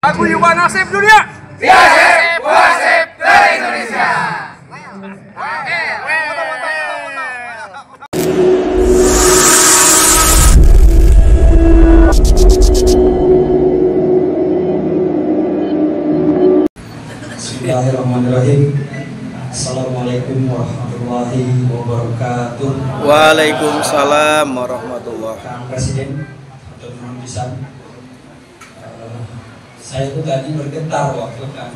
Paguyuban Asep Dunia. Asep, Asep dari Indonesia. Bismillahirrahmanirrahim. Assalamualaikum warahmatullahi wabarakatuh. Waalaikumsalam warahmatullahi. Kang Presiden atau Teman Pisan, saya tuh tadi bergetar waktu Kang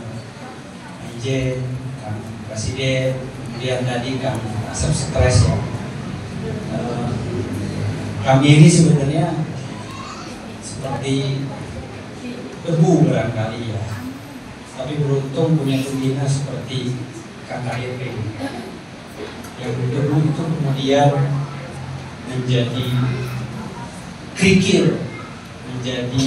Ijen, Kang Presiden, kemudian tadi Kang Asep stres ya. Kami ini sebenarnya seperti debu barangkali ya, tapi beruntung punya pembina seperti Kang KDP yang debu itu kemudian menjadi kerikil, menjadi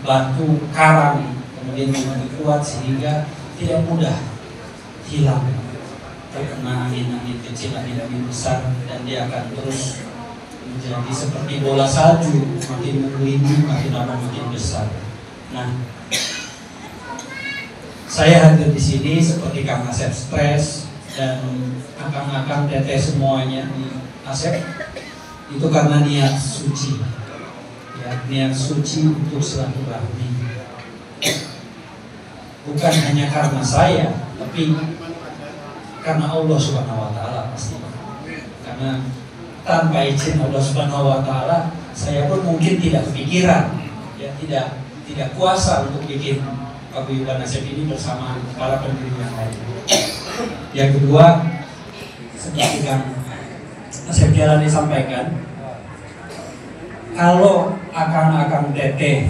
batu karang, kemudian menjadi kuat sehingga tidak mudah hilang terkena angin-angin kecil, angin-angin besar, dan dia akan terus menjadi seperti bola salju, makin menggelinding, makin lama makin besar. Nah, saya hadir di sini seperti Kang Asep stres dan akang-akang teteh semuanya di Asep itu karena niat suci, ya, niat suci untuk silaturahmi. Bukan hanya karena saya, tapi karena Allah Subhanahu Wa Taala pasti. Karena tanpa izin Allah Subhanahu Wa Taala, saya pun mungkin tidak kepikiran, ya, tidak kuasa untuk bikin Paguyuban Asep ini bersama para pendiri yang lain. Yang kedua, seperti Kang Asep Jalani sampaikan, kalau akang-akang teteh,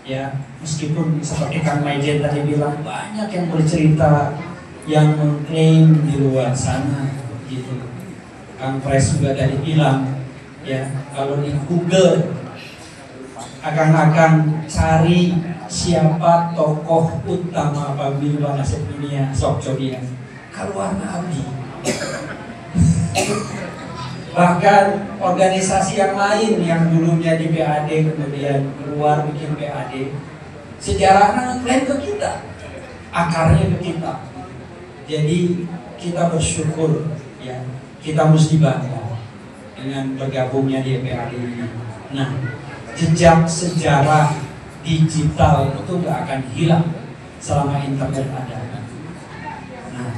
ya, meskipun seperti Kang Maijen tadi bilang banyak yang bercerita, yang mengklaim di luar sana, gitu. Kang Pres juga tadi bilang, ya, kalau di Google akang-akang cari siapa tokoh utama Paguyuban Asep Dunia, sok cobian keluarga abdi. Bahkan organisasi yang lain yang dulunya di PAD kemudian keluar bikin PAD, sejarahnya ngeklaim ke kita, akarnya ke kita. Jadi kita bersyukur, ya, kita mesti bangga dengan bergabungnya di PAD ini. Nah, jejak sejarah digital itu nggak akan hilang selama internet ada. Nah,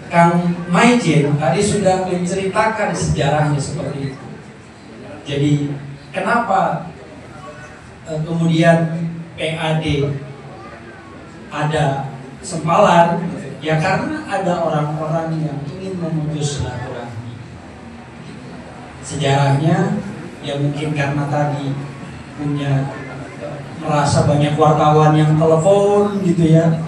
Kang Maijen tadi sudah menceritakan sejarahnya seperti itu. Jadi kenapa kemudian PAD ada sempalan? Ya karena ada orang-orang yang ingin memutus silaturahmi. Sejarahnya ya mungkin karena tadi punya merasa banyak wartawan yang telepon gitu ya,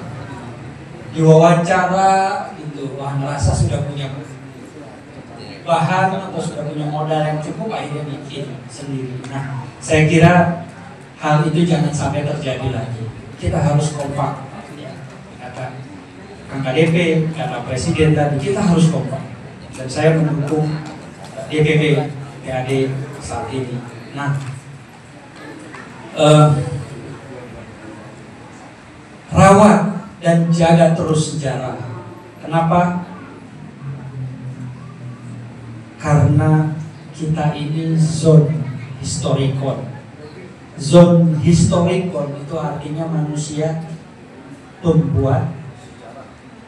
diwawancara gitu, wah merasa sudah punya bahan atau sudah punya modal yang cukup, akhirnya bikin sendiri. Nah, saya kira hal itu jangan sampai terjadi lagi. Kita harus kompak, ya. Kata Kang KDP, kata Presiden tadi, kita harus kompak. Dan saya mendukung DPP PAD saat ini. Nah, rawat dan jaga terus sejarah. Kenapa? Karena kita ini zone historikon. Zone historikon itu artinya manusia pembuat,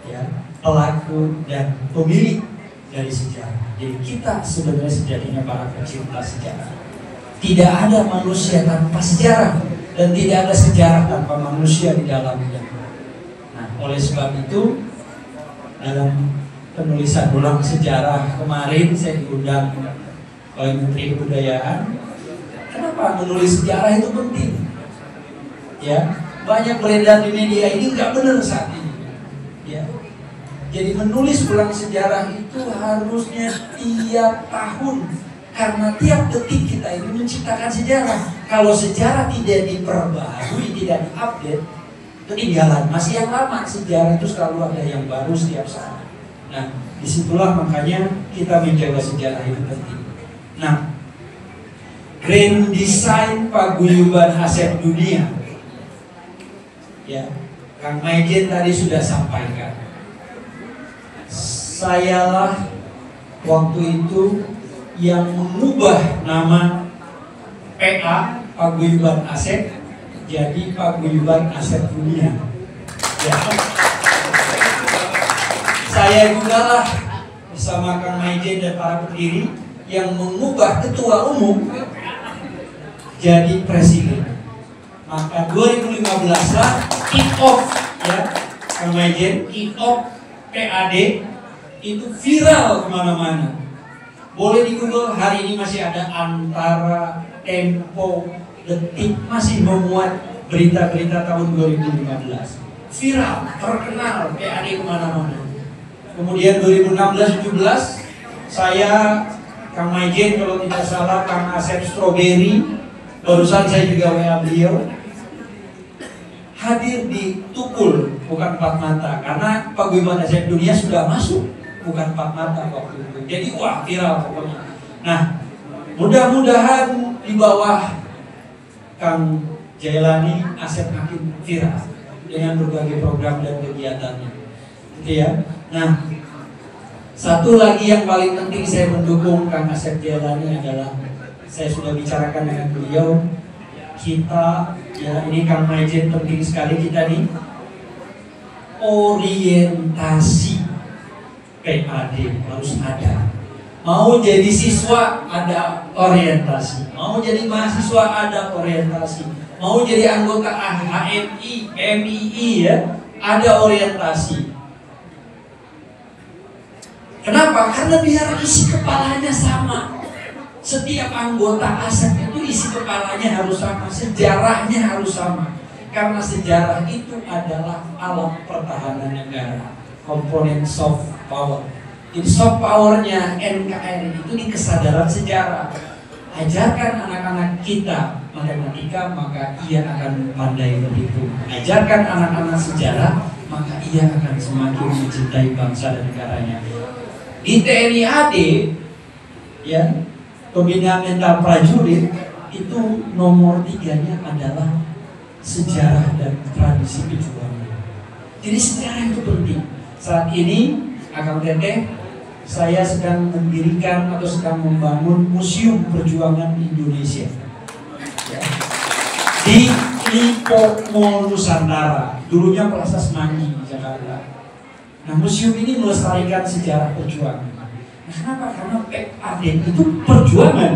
ya, pelaku dan pemilik dari sejarah. Jadi kita sebenarnya sejatinya para pecinta sejarah. Tidak ada manusia tanpa sejarah dan tidak ada sejarah tanpa manusia di dalamnya. Nah, oleh sebab itu dalam penulisan ulang sejarah kemarin saya diundang oleh Menteri Kebudayaan. Kenapa menulis sejarah itu penting? Ya, banyak beredar di media ini nggak benar saat ini. Ya, jadi menulis ulang sejarah itu harusnya tiap tahun. Karena tiap detik kita ini menciptakan sejarah. Kalau sejarah tidak diperbaharui, tidak diupdate, ketinggalan. Masih yang lama, sejarah itu selalu ada yang baru setiap saat. Nah, disitulah makanya kita menjaga sejarah itu penting. Nah, Grand Design Paguyuban Asep Dunia Ya, Kang Maijen tadi sudah sampaikan. Sayalah waktu itu yang mengubah nama PA Paguyuban Asep jadi Paguyuban Asep Dunia. Ya. Saya juga lah bersama Kang Maijen dan para pendiri yang mengubah ketua umum jadi presiden. Maka 2015 lah kick off ya Kang Maijen, kick off PAD itu viral kemana-mana. Boleh di Google, hari ini masih ada Antara, Tempo, Detik masih memuat berita-berita tahun 2015. Viral, terkenal PAD kemana-mana. Kemudian 2016-17 saya, Kang Maijen kalau tidak salah, Kang Asep Strawberry, barusan saya juga WA beliau, hadir di Tukul, bukan Empat Mata, karena Paguyuban Asep Dunia sudah masuk, bukan Empat Mata waktu itu. Jadi wah viral pokoknya. Nah, mudah-mudahan di bawah Kang Jailani Asep makin viral dengan berbagai program dan kegiatannya, gitu ya. Nah, satu lagi yang paling penting saya mendukung Kang Asep Jailani adalah, saya sudah bicarakan dengan beliau, kita ya ini Kang Maijen penting sekali kita nih, orientasi PAD harus ada. Mau jadi siswa ada orientasi, mau jadi mahasiswa ada orientasi, mau jadi anggota HMI, MII ya ada orientasi. Kenapa? Karena biar isi kepalanya sama. Setiap anggota ASEP itu isi kepalanya harus sama, sejarahnya harus sama. Karena sejarah itu adalah alat pertahanan negara, komponen soft power. Jadi soft powernya NKRI itu di kesadaran sejarah. Ajarkan anak-anak kita matematika, maka ia akan pandai berhitung. Ajarkan anak-anak sejarah, maka ia akan semakin mencintai bangsa dan negaranya. Di TNI AD, ya, pembinaan mental prajurit itu nomor 3-nya adalah sejarah dan tradisi perjuangan. Jadi sejarah itu penting. Saat ini, Akang Teteh, saya sedang mendirikan atau sedang membangun Museum Perjuangan Indonesia, ya, di Lipo Mall Nusantara. Dulunya Plaza Semanggi di Jakarta. Nah, museum ini melestarikan sejarah perjuangan. Nah, kenapa? Karena PAD itu perjuangan.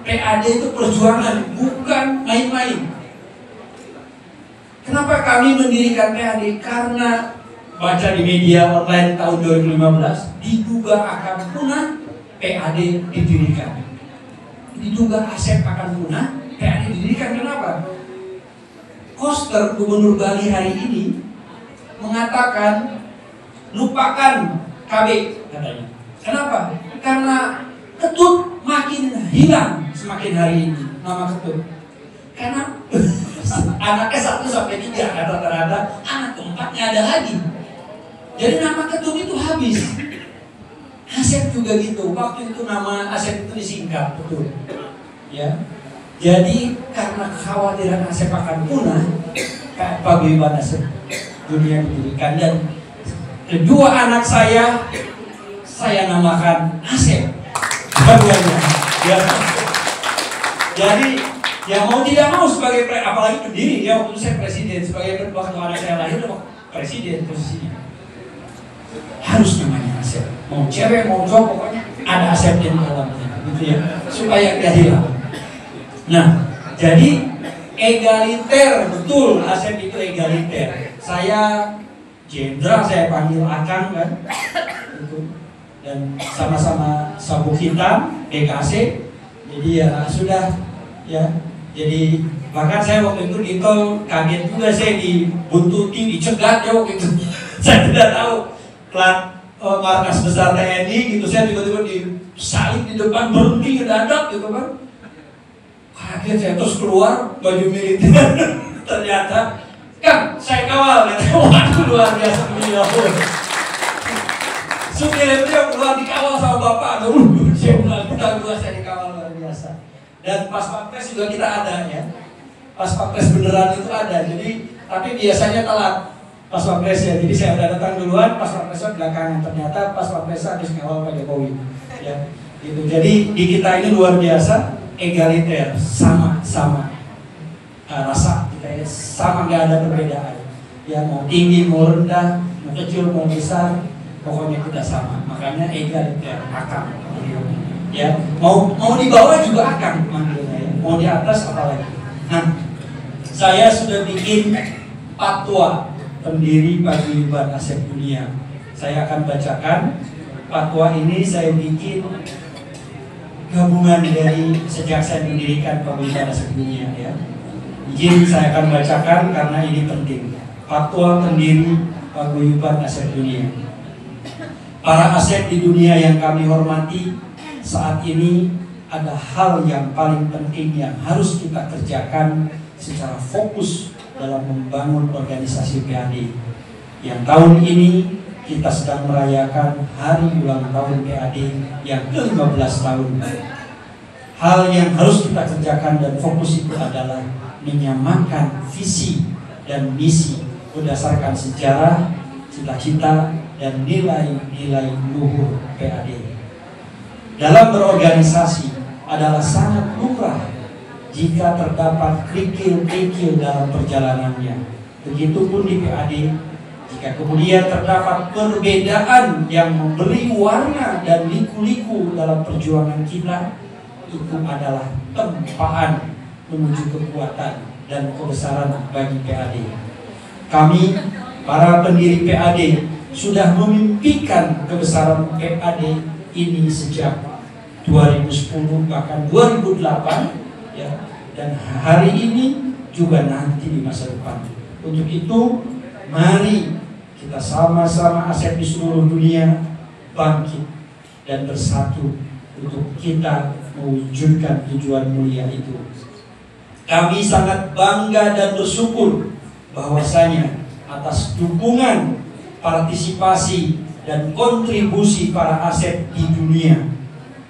PAD itu perjuangan, bukan main-main. Kenapa kami mendirikan PAD? Karena baca di media online tahun 2015 diduga akan punah, PAD didirikan. Diduga Asep akan punah, PAD didirikan. Kenapa? Koster Gubernur Bali hari ini mengatakan lupakan KB katanya. Kenapa? Karena Ketut makin hilang semakin hari ini nama Ketut. Karena anaknya 1 sampai 3 rata-rata, anak keempatnya ada lagi. Jadi nama Ketut itu habis. Asep juga gitu. Waktu itu nama Asep itu disingkat betul. Ya. Jadi karena kekhawatiran Asep akan punah, Paguyuban Asep Dunia didirikan, dan kedua anak saya namakan Asep. Dua-duanya. Ya. Jadi ya mau tidak mau sebagai apalagi pendiri ya, waktu saya presiden, sebagai waktu anak saya lahir presiden posisinya. Harus namanya Asep. Mau cewek mau cowok pokoknya ada Asep di dalamnya, gitu ya. Supaya tidak hilang. Nah, jadi egaliter, betul Asep itu egaliter. Saya jenderal, saya panggil Akang kan, gitu. Dan sama-sama sabuk hitam, BKC. Jadi ya sudah ya. Jadi bahkan saya waktu itu di tol kaget juga, saya dibuntuti, dicegat ya waktu itu. Saya tidak tahu plat markas besar TNI gitu, saya tiba-tiba disalib di depan, berhenti ngedadak gitu kan. Kaget saya, terus keluar baju militer. Ternyata kan saya kawal, waduh luar biasa beliau. Supir itu yang keluar dikawal sama bapak, saya bilang kita dua saya dikawal luar biasa. Dan pas pampres juga kita ada ya, pas pampres beneran itu ada. Jadi tapi biasanya telat pas Wapres ya. Jadi saya udah datang duluan, pas Wapres belakangan. Ternyata pas Wapres habis ngawal Pak Jokowi. Ya, gitu. Jadi di kita ini luar biasa, egaliter, sama rasa kita ya, sama, nggak ada perbedaan. Ya mau tinggi, mau rendah, mau kecil, mau besar, pokoknya kita sama. Makanya egaliter, akang. Ya, mau di bawah juga akang manggilnya ya. Mau di atas apalagi. Nah, saya sudah bikin fatwa pendiri Paguyuban Asep Dunia. Saya akan bacakan fatwa ini. Saya bikin gabungan dari sejak saya mendirikan Paguyuban Asep Dunia ya. Izin saya akan bacakan karena ini penting. Fatwa pendiri Paguyuban Asep Dunia. Para asep di dunia yang kami hormati, saat ini ada hal yang paling penting yang harus kita kerjakan secara fokus dalam membangun organisasi PAD. Yang tahun ini kita sedang merayakan hari ulang tahun PAD yang ke-15 tahun. Hal yang harus kita kerjakan dan fokus itu adalah menyamakan visi dan misi berdasarkan sejarah, cita-cita, dan nilai-nilai luhur PAD. Dalam berorganisasi adalah sangat lumrah jika terdapat kerikil-kerikil dalam perjalanannya. Begitupun di PAD, jika kemudian terdapat perbedaan yang memberi warna dan liku-liku dalam perjuangan kita, itu adalah tempaan menuju kekuatan dan kebesaran bagi PAD. Kami, para pendiri PAD, sudah memimpikan kebesaran PAD ini sejak 2010 bahkan 2008 ya, dan hari ini juga nanti di masa depan. Untuk itu mari kita sama-sama asep di seluruh dunia bangkit dan bersatu untuk kita mewujudkan tujuan mulia itu. Kami sangat bangga dan bersyukur bahwasanya atas dukungan, partisipasi, dan kontribusi para asep di dunia,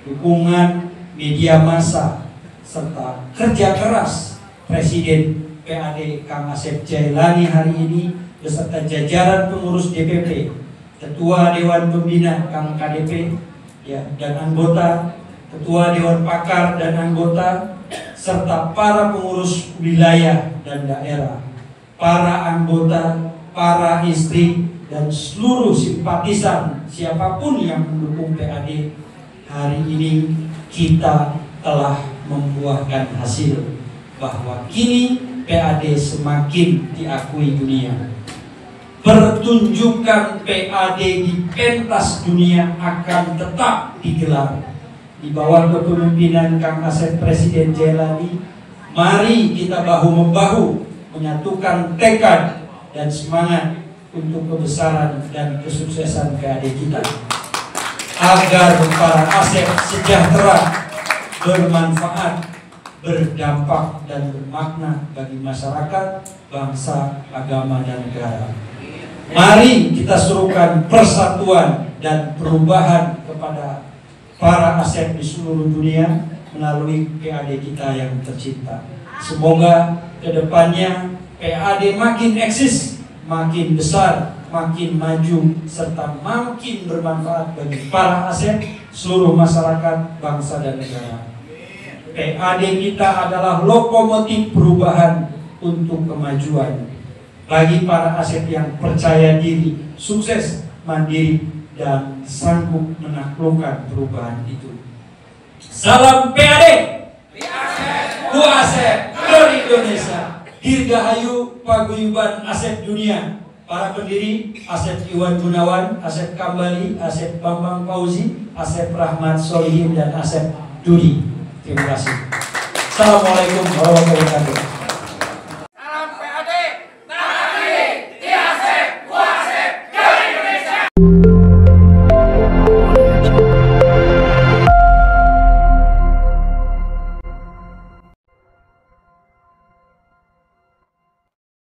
dukungan media massa, serta kerja keras Presiden PAD Kang Asep Jailani hari ini beserta jajaran pengurus DPP, Ketua Dewan Pembina Kang KDP ya, dan anggota, Ketua Dewan Pakar dan anggota, serta para pengurus wilayah dan daerah, para anggota, para istri, dan seluruh simpatisan siapapun yang mendukung PAD. Hari ini kita telah membuahkan hasil bahwa kini PAD semakin diakui dunia. Pertunjukan PAD di pentas dunia akan tetap digelar di bawah kepemimpinan Kang Asep Presiden Jailani. Mari kita bahu-membahu menyatukan tekad dan semangat untuk kebesaran dan kesuksesan PAD kita, agar para asep sejahtera, bermanfaat, berdampak, dan bermakna bagi masyarakat, bangsa, agama, dan negara. Mari kita serukan persatuan dan perubahan kepada para asep di seluruh dunia melalui PAD kita yang tercinta. Semoga kedepannya PAD makin eksis, makin besar, makin maju, serta makin bermanfaat bagi para asep, seluruh masyarakat, bangsa, dan negara. PAD kita adalah lokomotif perubahan untuk kemajuan bagi para asep yang percaya diri, sukses, mandiri, dan sanggup menaklukkan perubahan itu. Salam PAD, Bu Asep Indonesia. Dirgahayu Paguyuban Asep Dunia. Para pendiri Asep Iwan Gunawan, Asep Kambali, Asep Bambang Fauzi, Asep Rahmat Solihin, dan Asep Dudi. Terima kasih. Assalamualaikum warahmatullahi wabarakatuh.